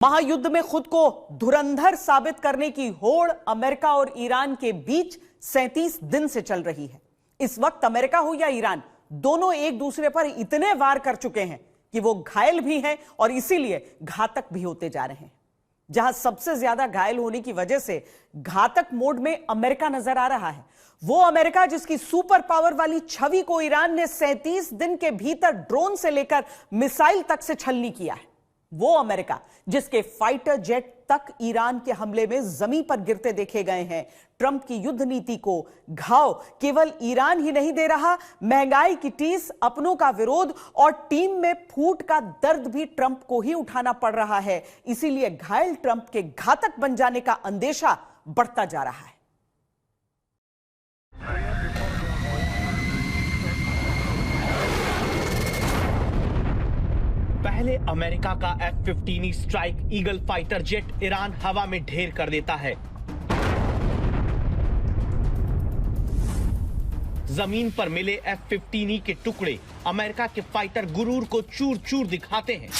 महायुद्ध में खुद को धुरंधर साबित करने की होड़ अमेरिका और ईरान के बीच 37 दिन से चल रही है। इस वक्त अमेरिका हो या ईरान, दोनों एक दूसरे पर इतने वार कर चुके हैं कि वो घायल भी हैं और इसीलिए घातक भी होते जा रहे हैं। जहां सबसे ज्यादा घायल होने की वजह से घातक मोड में अमेरिका नजर आ रहा है, वो अमेरिका जिसकी सुपर पावर वाली छवि को ईरान ने 37 दिन के भीतर ड्रोन से लेकर मिसाइल तक से छलनी किया है। वो अमेरिका जिसके फाइटर जेट तक ईरान के हमले में जमीन पर गिरते देखे गए हैं। ट्रंप की युद्ध नीति को घाव केवल ईरान ही नहीं दे रहा, महंगाई की टीस, अपनों का विरोध और टीम में फूट का दर्द भी ट्रंप को ही उठाना पड़ रहा है। इसीलिए घायल ट्रंप के घातक बन जाने का अंदेशा बढ़ता जा रहा है। पहले अमेरिका का F-15 strike eagle fighter jet Iran हवा में ढेर कर देता है। जमीन पर मिले F-15 के टुकड़े अमेरिका के फाइटर गुरूर को चूर चूर दिखाते हैं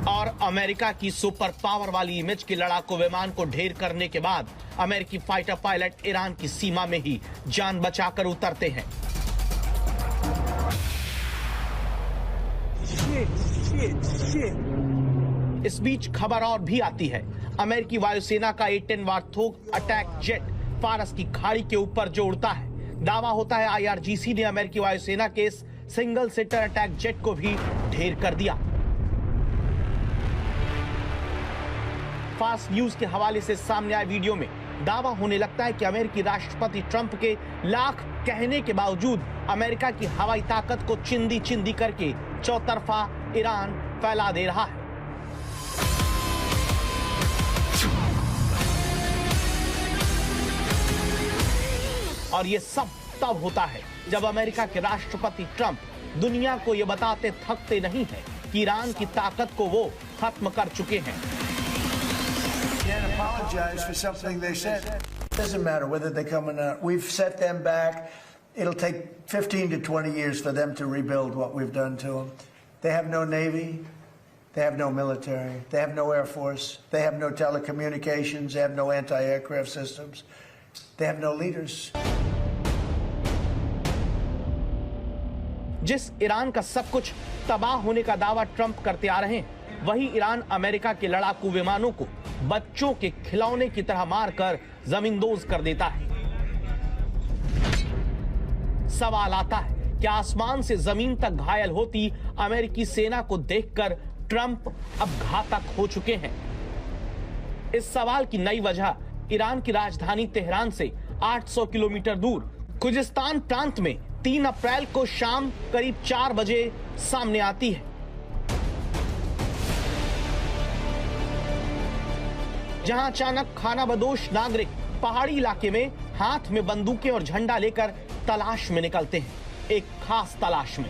और अमेरिका की सुपर पावर वाली इमेज के लड़ाकू विमान को ढेर करने के बाद अमेरिकी फाइटर पायलट ईरान की सीमा में ही जान बचाकर उतरते हैं। इस बीच खबर और भी आती है, अमेरिकी वायुसेना का A-10 वार्थोग अटैक जेट फारस की खाड़ी के ऊपर जो उड़ता है। दावा होता है IRGC ने अमेरिकी वायुसेना के इस सिंगल सीटर अटैक जेट को भी ढेर कर दिया। फास्ट न्यूज के हवाले से सामने आए वीडियो में दावा होने लगता है कि अमेरिकी राष्ट्रपति ट्रंप के लाख कहने के बावजूद अमेरिका की हवाई ताकत को चिंदी चिंदी करके चौतरफा ईरान फैला दे रहा है। और ये सब तब होता है जब अमेरिका के राष्ट्रपति ट्रंप दुनिया को ये बताते थकते नहीं हैं कि ईरान की ताकत को वो खत्म कर चुके हैं। Can't apologize for something they said. Doesn't matter whether they come or not. We've set them back. It'll take 15 to 20 years for them to rebuild what we've done to them. They have no navy. They have no military. They have no air force. They have no telecommunications. They have no anti-aircraft systems. They have no leaders. जिस Iran का सब कुछ तबाह होने का दावा Trump करते आ रहे हैं, वही ईरान अमेरिका के लड़ाकू विमानों को बच्चों के खिलौने की तरह मारकर जमींदोज कर देता है। सवाल आता है कि आसमान से जमीन तक घायल होती अमेरिकी सेना को देखकर ट्रंप अब घातक हो चुके हैं। इस सवाल की नई वजह ईरान की राजधानी तेहरान से 800 किलोमीटर दूर खुजिस्तान प्रांत में 3 अप्रैल को शाम करीब 4 बजे सामने आती है, जहां अचानक खानाबदोश नागरिक पहाड़ी इलाके में हाथ में बंदूकें और झंडा लेकर तलाश में निकलते हैं, एक खास तलाश में।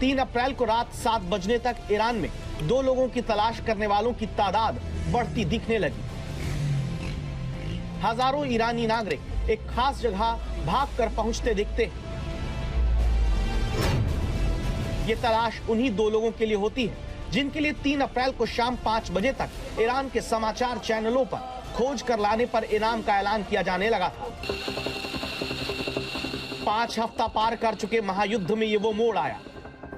3 अप्रैल को रात 7 बजने तक ईरान में 2 लोगों की तलाश करने वालों की तादाद बढ़ती दिखने लगी। हजारों ईरानी नागरिक एक खास जगह भागकर पहुंचते दिखते हैं। ये तलाश उन्हीं 2 लोगों के लिए होती है जिनके लिए 3 अप्रैल को शाम 5 बजे तक ईरान के समाचार चैनलों पर खोज कर लाने पर इनाम का ऐलान किया जाने लगा था। 5 हफ्ता पार कर चुके महायुद्ध में ये वो मोड़ आया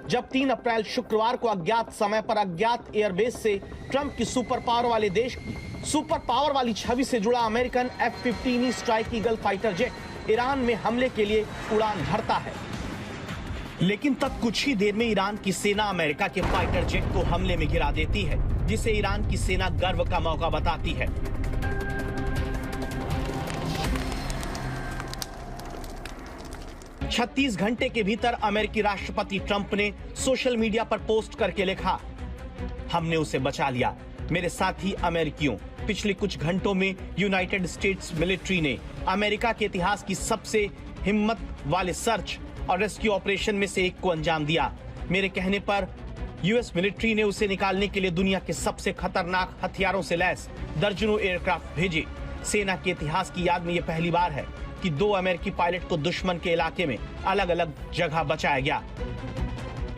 जब 3 अप्रैल शुक्रवार को अज्ञात समय पर अज्ञात एयरबेस से ट्रंप की सुपर पावर वाले देश की सुपर पावर वाली छवि से जुड़ा American F-15 strike eagle fighter jet Iran में हमले के लिए उड़ान भरता है। लेकिन तब कुछ ही देर में ईरान की सेना अमेरिका के फाइटर जेट को हमले में गिरा देती है, जिसे ईरान की सेना गर्व का मौका बताती है। छत्तीस घंटे के भीतर अमेरिकी राष्ट्रपति ट्रंप ने सोशल मीडिया पर पोस्ट करके लिखा, हमने उसे बचा लिया, मेरे साथी अमेरिकियों, पिछले कुछ घंटों में यूनाइटेड स्टेट्स मिलिट्री ने अमेरिका के इतिहास की सबसे हिम्मत वाले सर्च और रेस्क्यू ऑपरेशन में से एक को अंजाम दिया। मेरे कहने पर यूएस मिलिट्री ने उसे निकालने के लिए दुनिया के सबसे खतरनाक हथियारों से लैस दर्जनों एयरक्राफ्ट भेजे। सेना के इतिहास की याद में यह पहली बार है कि 2 अमेरिकी पायलट को दुश्मन के इलाके में अलग अलग जगह बचाया गया।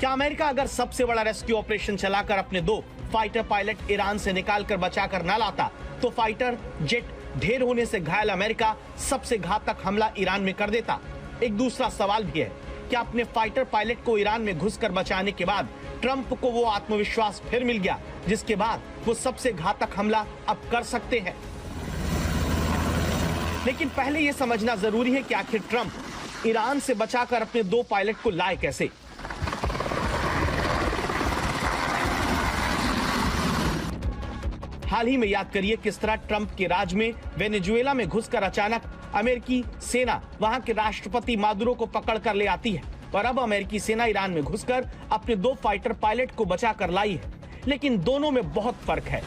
क्या अमेरिका अगर सबसे बड़ा रेस्क्यू ऑपरेशन चलाकर अपने 2 फाइटर पायलट ईरान से निकालकर बचाकर न लाता तो फाइटर जेट ढेर होने से घायल अमेरिका सबसे घातक हमला ईरान में कर देता? एक दूसरा सवाल भी है, क्या अपने फाइटर पायलट को ईरान में घुसकर बचाने के बाद ट्रंप को वो आत्मविश्वास फिर मिल गया जिसके बाद वो सबसे घातक हमला अब कर सकते हैं? लेकिन पहले यह समझना जरूरी है कि आखिर ट्रंप ईरान से बचाकर अपने 2 पायलट को लाए कैसे। हाल ही में याद करिए किस तरह ट्रंप के राज में वेनेजुएला में घुसकर अचानक अमेरिकी सेना वहां के राष्ट्रपति मादुरो को पकड़ कर ले आती है और अब अमेरिकी सेना ईरान में घुसकर अपने 2 फाइटर पायलट को बचाकर लाई है। लेकिन दोनों में बहुत फर्क है।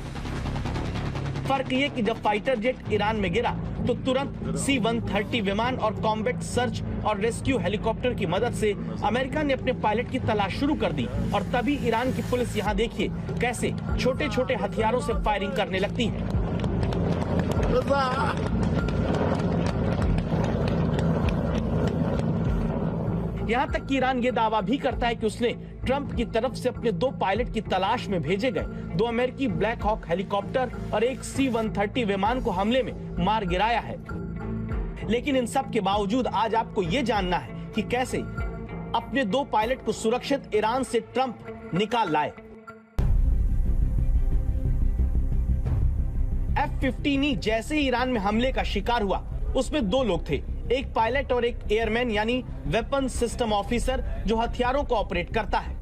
फर्क ये कि जब फाइटर जेट ईरान में गिरा तो तुरंत C-130 विमान और कॉम्बैट सर्च और रेस्क्यू हेलीकॉप्टर की मदद से अमेरिका ने अपने पायलट की तलाश शुरू कर दी और तभी ईरान की पुलिस यहाँ देखिए कैसे छोटे छोटे हथियारों से फायरिंग करने लगती है। यहाँ तक कि ईरान ये दावा भी करता है कि उसने ट्रंप की तरफ से अपने 2 पायलट की तलाश में भेजे गए 2 अमेरिकी ब्लैक हॉक हेलीकॉप्टर और एक C-130 विमान को हमले में मार गिराया है। लेकिन इन सब के बावजूद आज आपको ये जानना है कि कैसे अपने 2 पायलट को सुरक्षित ईरान से ट्रंप निकाल लाए। F-15E जैसे ही ईरान में हमले का शिकार हुआ उसमें 2 लोग थे, एक पायलट और एक एयरमैन यानी वेपन सिस्टम ऑफिसर जो हथियारों को ऑपरेट करता है।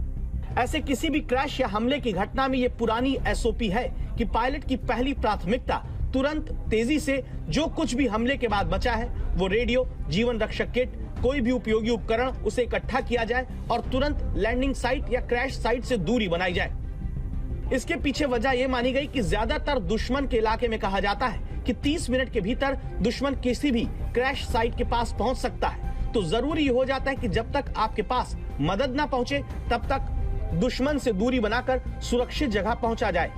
ऐसे किसी भी क्रैश या हमले की घटना में ये पुरानी SOP है कि पायलट की पहली प्राथमिकता तुरंत तेजी से जो कुछ भी हमले के बाद बचा है वो रेडियो, जीवन रक्षक किट, कोई भी उपयोगी उपकरण उसे इकट्ठा किया जाए और तुरंत लैंडिंग साइट या क्रैश साइट से दूरी बनाई जाए। इसके पीछे वजह यह मानी गई कि ज्यादातर दुश्मन के इलाके में कहा जाता है कि 30 मिनट के भीतर दुश्मन किसी भी क्रैश साइट के पास पहुंच सकता है। तो जरूरी हो जाता है कि जब तक आपके पास मदद ना पहुंचे तब तक दुश्मन से दूरी बनाकर सुरक्षित जगह पहुंचा जाए।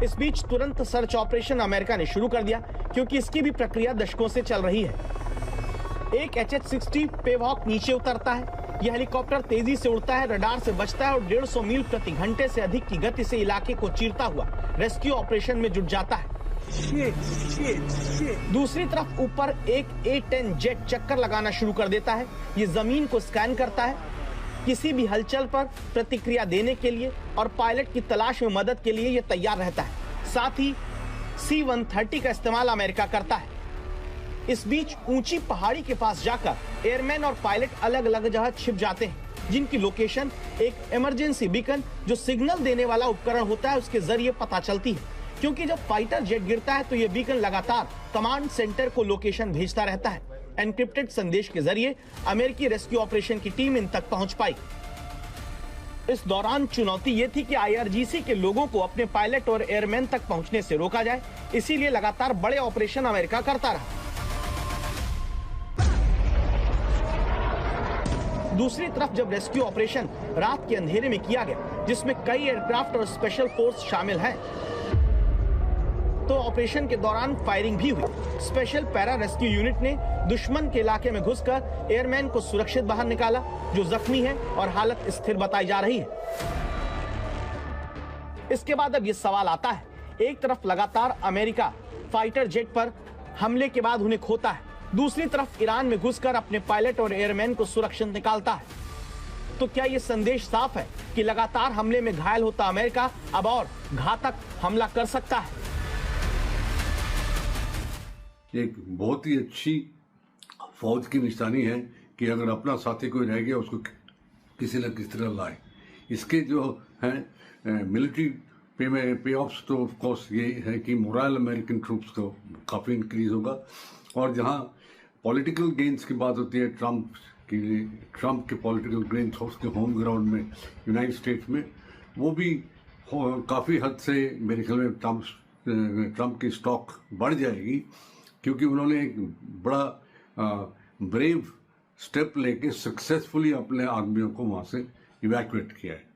इस बीच तुरंत सर्च ऑपरेशन अमेरिका ने शुरू कर दिया क्योंकि इसकी भी प्रक्रिया दशकों से चल रही है। एक HH-60 पेवॉक नीचे उतरता है। यह हेलीकॉप्टर तेजी से उड़ता है, रडार से बचता है और 150 मील प्रति घंटे से अधिक की गति से इलाके को चीरता हुआ रेस्क्यू ऑपरेशन में जुट जाता है। दूसरी तरफ ऊपर एक A-10 जेट चक्कर लगाना शुरू कर देता है। ये जमीन को स्कैन करता है, किसी भी हलचल पर प्रतिक्रिया देने के लिए और पायलट की तलाश में मदद के लिए यह तैयार रहता है। साथ ही C-130 का इस्तेमाल अमेरिका करता है। इस बीच ऊंची पहाड़ी के पास जाकर एयरमैन और पायलट अलग अलग जगह छिप जाते हैं जिनकी लोकेशन एक इमरजेंसी बीकन जो सिग्नल देने वाला उपकरण होता है उसके जरिए पता चलती है। क्योंकि जब फाइटर जेट गिरता है तो यह बीकन लगातार कमांड सेंटर को लोकेशन भेजता रहता है। एनक्रिप्टेड संदेश के जरिए अमेरिकी रेस्क्यू ऑपरेशन की टीम इन तक पहुंच पाई। इस दौरान चुनौती ये थी कि IRGC के लोगों को अपने पायलट और एयरमैन तक पहुंचने से रोका जाए, इसीलिए लगातार बड़े ऑपरेशन अमेरिका करता रहा। दूसरी तरफ जब रेस्क्यू ऑपरेशन रात के अंधेरे में किया गया जिसमें कई एयरक्राफ्ट और स्पेशल फोर्स शामिल हैं, तो ऑपरेशन के दौरान फायरिंग भी हुई। स्पेशल पैरा रेस्क्यू यूनिट ने दुश्मन के इलाके में घुसकर एयरमैन को सुरक्षित बाहर निकाला जो जख्मी है और हालत स्थिर बताई जा रही है। इसके बाद अब यह सवाल आता है, एक तरफ लगातार अमेरिका फाइटर जेट पर हमले के बाद उन्हें खोता है, दूसरी तरफ ईरान में घुसकर अपने पायलट और एयरमैन को सुरक्षित निकालता है। तो क्या यह संदेश साफ है कि लगातार हमले में घायल होता अमेरिका अब और घातक हमला कर सकता है? एक बहुत ही अच्छी फौज की निशानी है कि अगर अपना साथी कोई रह गया उसको किसी न किसी तरह लाए। इसके जो है मिलिट्री पे ऑफ्स तो ऑफ कोर्स ये है कि मोरल अमेरिकन ट्रूप्स को काफ़ी इंक्रीज होगा। और जहाँ पॉलिटिकल गेन्स की बात होती है ट्रंप के पॉलिटिकल गेन्स उसके होम ग्राउंड में यूनाइटेड स्टेट्स में, वो भी काफ़ी हद से मेरे ख्याल में ट्रंप की स्टॉक बढ़ जाएगी, क्योंकि उन्होंने एक बड़ा ब्रेव स्टेप लेके सक्सेसफुली अपने आदमियों को वहाँ से इवैक्यूएट किया है।